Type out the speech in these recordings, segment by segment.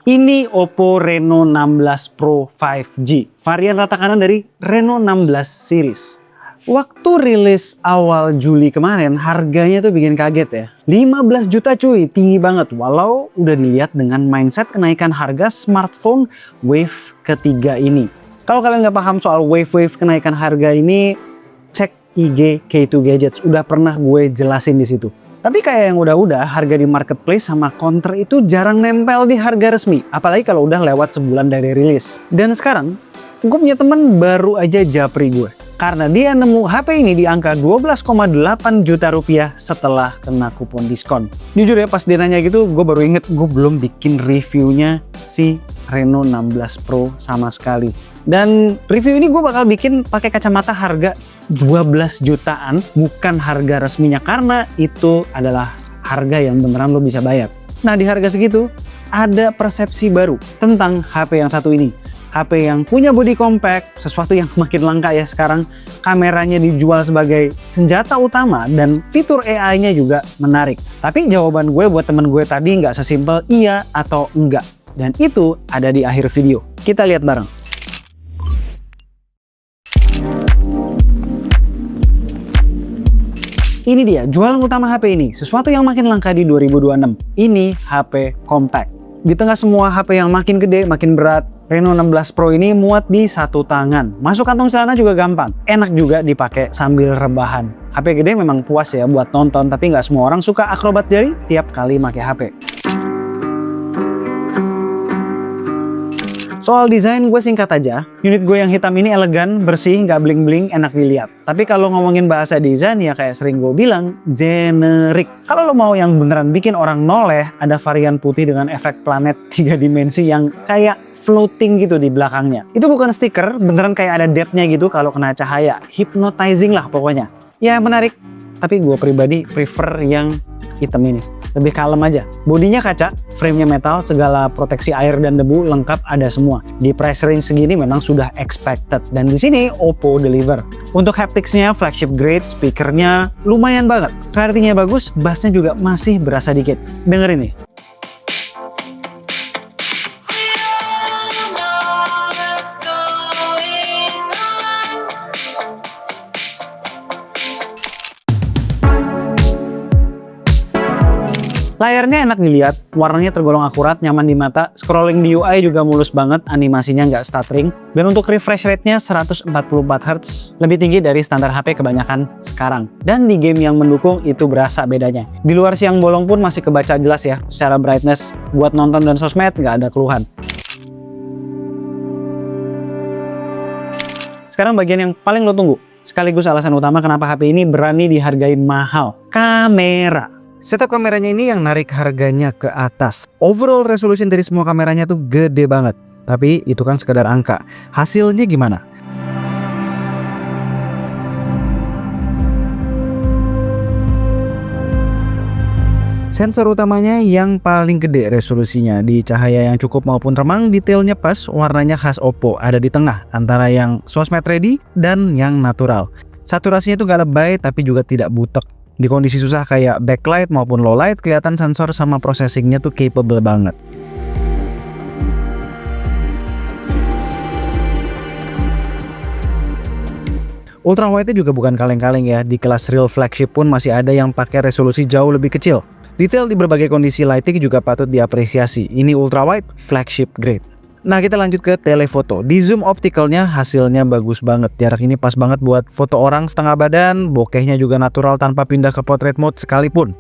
Ini Oppo Reno 16 Pro 5G, varian rata kanan dari Reno 16 series. Waktu rilis awal Juli kemarin, harganya tuh bikin kaget ya. 15 juta cuy, tinggi banget. Walau udah dilihat dengan mindset kenaikan harga smartphone wave ketiga ini. Kalau kalian nggak paham soal wave kenaikan harga ini, cek IG K2 Gadgets. Udah pernah gue jelasin di situ. Tapi kayak yang udah-udah, harga di marketplace sama counter itu jarang nempel di harga resmi. Apalagi kalau udah lewat sebulan dari rilis. Dan sekarang, gue punya temen baru aja japri gue. Karena dia nemu HP ini di angka 12,8 juta rupiah setelah kena kupon diskon. Jujur ya, pas dia nanya gitu, gue baru inget gue belum bikin reviewnya si Reno 16 Pro sama sekali. Dan review ini gue bakal bikin pakai kacamata harga 12 jutaan, bukan harga resminya, karena itu adalah harga yang beneran lo bisa bayar. Nah, di harga segitu ada persepsi baru tentang HP yang satu ini. HP yang punya body compact, sesuatu yang makin langka ya sekarang. Kameranya dijual sebagai senjata utama dan fitur AI-nya juga menarik. Tapi jawaban gue buat temen gue tadi nggak sesimpel iya atau enggak. Dan itu ada di akhir video. Kita lihat bareng. Ini dia jualan utama HP ini, sesuatu yang makin langka di 2026. Ini HP compact. Di tengah semua HP yang makin gede, makin berat, Reno 16 Pro ini muat di satu tangan. Masuk kantong celana juga gampang. Enak juga dipakai sambil rebahan. HP gede memang puas ya buat nonton, tapi nggak semua orang suka akrobat jari tiap kali pakai HP. Soal desain gue singkat aja, unit gue yang hitam ini elegan, bersih, nggak bling-bling, enak dilihat. Tapi kalau ngomongin bahasa desain ya kayak sering gue bilang, generik. Kalau lo mau yang beneran bikin orang noleh, ada varian putih dengan efek planet 3 dimensi yang kayak floating gitu di belakangnya. Itu bukan stiker, beneran kayak ada depth-nya gitu kalau kena cahaya. Hypnotizing lah pokoknya. Ya menarik, tapi gue pribadi prefer yang hitam ini. Lebih kalem aja. Bodinya kaca, framenya metal, segala proteksi air dan debu lengkap ada semua. Di price range segini memang sudah expected. Dan di sini Oppo deliver. Untuk haptics-nya flagship grade, speakernya lumayan banget. Clarity-nya bagus, bass-nya juga masih berasa dikit. Dengerin nih. Layarnya enak dilihat, warnanya tergolong akurat, nyaman di mata, scrolling di UI juga mulus banget, animasinya nggak stuttering, dan untuk refresh rate-nya 144 Hz, lebih tinggi dari standar HP kebanyakan sekarang. Dan di game yang mendukung itu berasa bedanya. Di luar siang bolong pun masih kebaca jelas ya, secara brightness, buat nonton dan sosmed nggak ada keluhan. Sekarang bagian yang paling lo tunggu, sekaligus alasan utama kenapa HP ini berani dihargai mahal, kamera. Setup kameranya ini yang narik harganya ke atas. Overall resolution dari semua kameranya tuh gede banget. Tapi itu kan sekedar angka. Hasilnya gimana? Sensor utamanya yang paling gede resolusinya. Di cahaya yang cukup maupun remang, detailnya pas, warnanya khas Oppo. Ada di tengah, antara yang sosmed ready dan yang natural. Saturasinya tuh gak lebay tapi juga tidak butek. Di kondisi susah kayak backlight maupun low light, kelihatan sensor sama processingnya tuh capable banget. Ultra wide-nya juga bukan kaleng-kaleng ya, di kelas real flagship pun masih ada yang pakai resolusi jauh lebih kecil. Detail di berbagai kondisi lighting juga patut diapresiasi, ini ultra wide flagship grade. Nah, kita lanjut ke telefoto. Di zoom opticalnya hasilnya bagus banget. Jarak ini pas banget buat foto orang setengah badan, bokehnya juga natural tanpa pindah ke portrait mode sekalipun.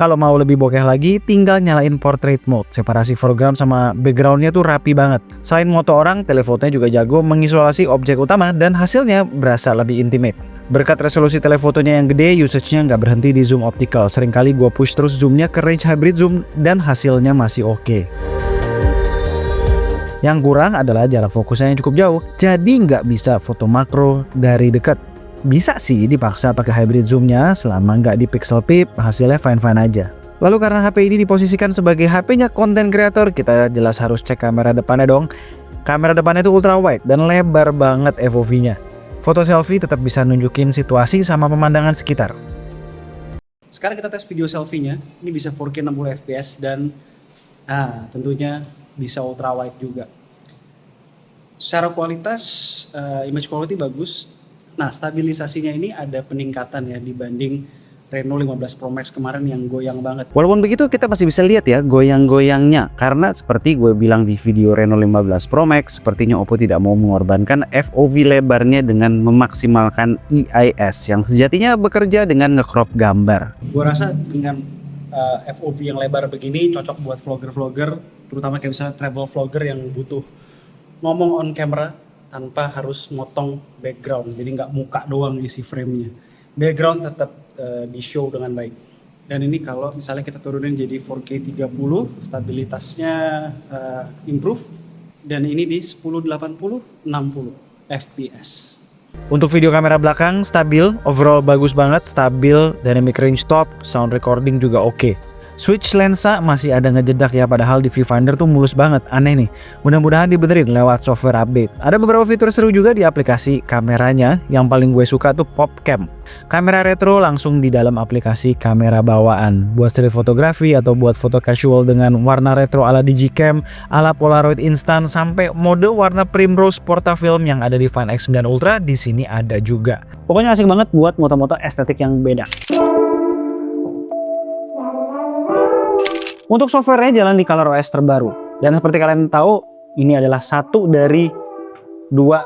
Kalau mau lebih bokeh lagi, tinggal nyalain portrait mode. Separasi foreground sama backgroundnya tuh rapi banget. Selain moto orang, telefotonya juga jago mengisolasi objek utama dan hasilnya berasa lebih intimate. Berkat resolusi telefotonya yang gede, usage-nya nggak berhenti di zoom optical. Seringkali gue push terus zoomnya ke range hybrid zoom dan hasilnya masih oke. Yang kurang adalah jarak fokusnya yang cukup jauh, jadi nggak bisa foto makro dari dekat. Bisa sih dipaksa pakai hybrid zoomnya, selama nggak di pixel peep, hasilnya fine-fine aja. Lalu karena HP ini diposisikan sebagai HP-nya content creator, kita jelas harus cek kamera depannya dong. Kamera depannya itu ultra wide dan lebar banget FOV-nya. Foto selfie tetap bisa nunjukin situasi sama pemandangan sekitar. Sekarang kita tes video selfie-nya, ini bisa 4K 60 fps dan Nah, tentunya bisa ultra wide juga. Secara kualitas, image quality bagus. Nah, stabilisasinya ini ada peningkatan ya dibanding Reno 15 Pro Max kemarin yang goyang banget. Walaupun begitu kita masih bisa lihat ya goyang-goyangnya, karena seperti gue bilang di video Reno 15 Pro Max, sepertinya Oppo tidak mau mengorbankan FOV lebarnya dengan memaksimalkan EIS yang sejatinya bekerja dengan nge-crop gambar. Gue rasa dengan FOV yang lebar begini cocok buat vlogger-vlogger, terutama kayak misalnya travel vlogger yang butuh ngomong on camera tanpa harus motong background, jadi nggak muka doang isi framenya, background tetap di show dengan baik. Dan ini kalau misalnya kita turunin jadi 4K 30, stabilitasnya improve, dan ini di 1080 60 fps. Untuk video kamera belakang stabil, overall bagus banget, stabil, dynamic range top, sound recording juga oke. Switch lensa masih ada ngejedak ya, padahal di viewfinder tuh mulus banget, aneh nih. Mudah-mudahan dibenerin lewat software update. Ada beberapa fitur seru juga di aplikasi kameranya, yang paling gue suka tuh PopCam. Kamera retro langsung di dalam aplikasi kamera bawaan. Buat street fotografi atau buat foto casual dengan warna retro ala Digicam, ala Polaroid instan, sampai mode warna Primrose Portafilm yang ada di Find X9 Ultra di sini ada juga. Pokoknya asik banget buat moto-moto estetik yang beda. Untuk softwarenya jalan di ColorOS terbaru. Dan seperti kalian tahu, ini adalah satu dari dua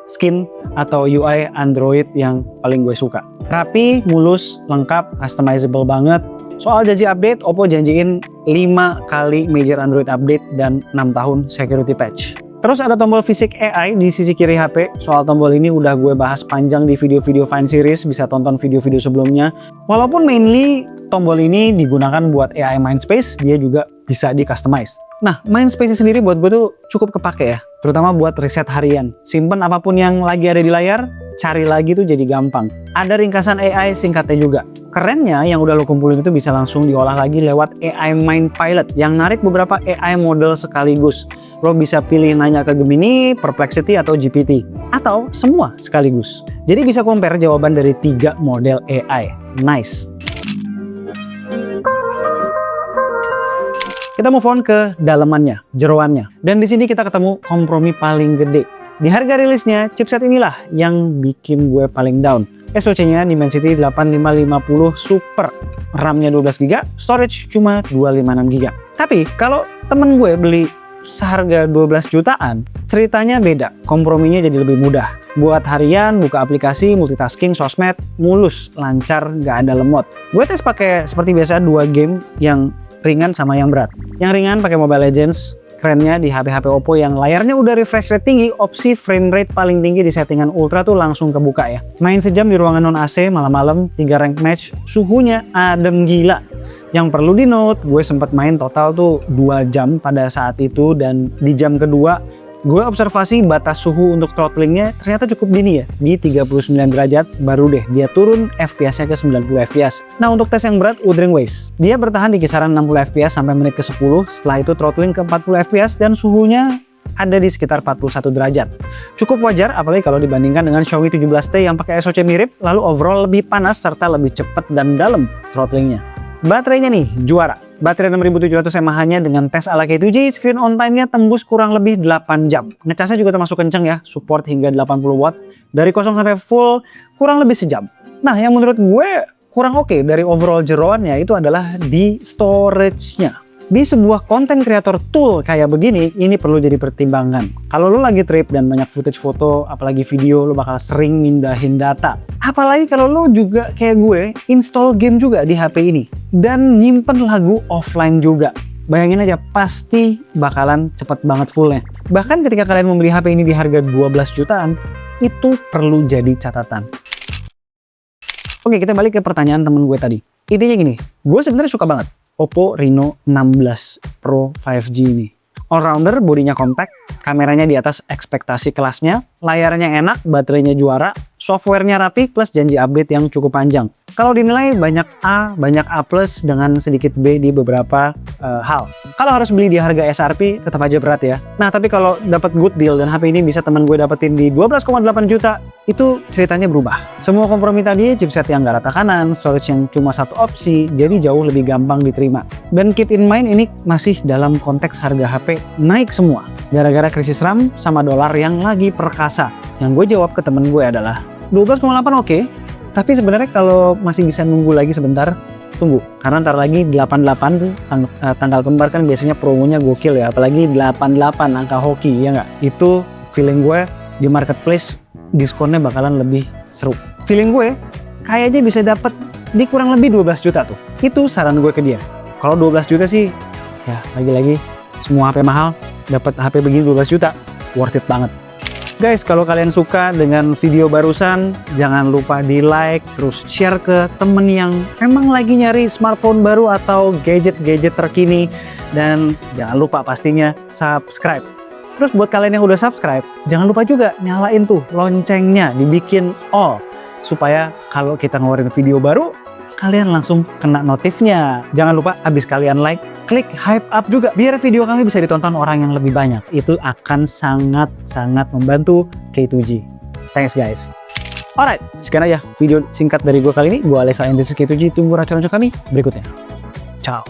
skin atau UI Android yang paling gue suka. Rapi, mulus, lengkap, customizable banget. Soal janji update, Oppo janjiin 5 kali major Android update dan 6 tahun security patch. Terus ada tombol fisik AI di sisi kiri HP. Soal tombol ini udah gue bahas panjang di video-video Find Series, bisa tonton video-video sebelumnya. Walaupun mainly tombol ini digunakan buat AI Mindspace, dia juga bisa di-customize. Nah, Mindspace sendiri buat gue tuh cukup kepake ya, terutama buat riset harian. Simpen apapun yang lagi ada di layar, cari lagi tuh jadi gampang. Ada ringkasan AI singkatnya juga. Kerennya yang udah lo kumpulin itu bisa langsung diolah lagi lewat AI Mind Pilot yang narik beberapa AI model sekaligus. Lo bisa pilih nanya ke Gemini, Perplexity, atau GPT. Atau semua sekaligus. Jadi bisa compare jawaban dari 3 model AI. Nice. Kita move on ke dalemannya, jeroannya. Dan di sini kita ketemu kompromi paling gede. Di harga rilisnya, chipset inilah yang bikin gue paling down. SoC-nya Dimensity 8550 Super. RAM-nya 12GB, storage cuma 256GB. Tapi kalau temen gue beli seharga 12 jutaan, ceritanya beda. Komprominya jadi lebih mudah. Buat harian, buka aplikasi, multitasking, sosmed, mulus, lancar, gak ada lemot. Gue tes pakai seperti biasa 2 game yang ringan sama yang berat. Yang ringan pakai Mobile Legends. Kerennya di HP-HP Oppo yang layarnya udah refresh rate tinggi, opsi frame rate paling tinggi di settingan ultra tuh langsung kebuka ya. Main sejam di ruangan non AC malam-malam, 3 rank match, suhunya adem gila. Yang perlu di note, gue sempat main total tuh 2 jam pada saat itu, dan di jam kedua gue observasi batas suhu untuk throttlingnya ternyata cukup dini ya, di 39 derajat baru deh dia turun FPS-nya ke 90 FPS. Nah untuk tes yang berat, Wuthering Waves, dia bertahan di kisaran 60 FPS sampai menit ke 10, setelah itu throttling ke 40 FPS dan suhunya ada di sekitar 41 derajat. Cukup wajar apalagi kalau dibandingkan dengan Xiaomi 17T yang pakai SoC mirip, lalu overall lebih panas serta lebih cepat dan dalam throttlingnya. Baterainya nih, juara. Baterai 6700 mAh-nya dengan tes ala K2J, screen on time-nya tembus kurang lebih 8 jam. Ngecasnya juga termasuk kenceng ya, support hingga 80 watt. Dari kosong sampai full, kurang lebih sejam. Nah, yang menurut gue kurang oke dari overall jeroannya itu adalah di storage-nya. Di sebuah content creator tool kayak begini, ini perlu jadi pertimbangan. Kalau lo lagi trip dan banyak footage foto, apalagi video, lo bakal sering mindahin data. Apalagi kalau lo juga kayak gue, install game juga di HP ini. Dan nyimpen lagu offline juga. Bayangin aja, pasti bakalan cepet banget fullnya. Bahkan ketika kalian membeli HP ini di harga 12 jutaan, itu perlu jadi catatan. Oke, kita balik ke pertanyaan temen gue tadi. Intinya gini, gue sebenarnya suka banget Oppo Reno 16 Pro 5G ini. All-rounder, bodinya compact, kameranya di atas ekspektasi kelasnya, layarnya enak, baterainya juara, softwarenya rapi plus janji update yang cukup panjang. Kalau dinilai banyak A plus dengan sedikit B di beberapa hal. Kalau harus beli di harga SRP tetap aja berat ya. Nah tapi kalau dapat good deal dan HP ini bisa teman gue dapetin di 12,8 juta, itu ceritanya berubah. Semua kompromi tadi, chipset yang gak rata kanan, storage yang cuma satu opsi, jadi jauh lebih gampang diterima. Dan keep in mind ini masih dalam konteks harga HP naik semua. Gara-gara krisis RAM sama dolar yang lagi perkasa. Yang gue jawab ke temen gue adalah 12,8 oke, tapi sebenarnya kalau masih bisa nunggu lagi sebentar, tunggu. Karena ntar lagi 88 tuh tanggal kembar kan biasanya promonya gokil ya, apalagi 88 angka hoki ya nggak? Itu feeling gue di marketplace diskonnya bakalan lebih seru. Feeling gue kayaknya bisa dapat di kurang lebih 12 juta tuh. Itu saran gue ke dia. Kalau 12 juta sih ya lagi-lagi semua HP mahal dapat HP begini 12 juta worth it banget. Guys, kalau kalian suka dengan video barusan, jangan lupa di like, terus share ke temen yang emang lagi nyari smartphone baru atau gadget-gadget terkini. Dan jangan lupa pastinya subscribe. Terus buat kalian yang udah subscribe, jangan lupa juga nyalain tuh loncengnya, dibikin all. Supaya kalau kita ngeluarin video baru, kalian langsung kena notifnya. Jangan lupa abis kalian like, klik hype up juga biar video kami bisa ditonton orang yang lebih banyak. Itu akan sangat-sangat membantu K2G. Thanks guys. Alright, sekian aja video singkat dari gue kali ini. Gue Alessa and this is K2G. Tunggu racun-racun kami berikutnya. Ciao.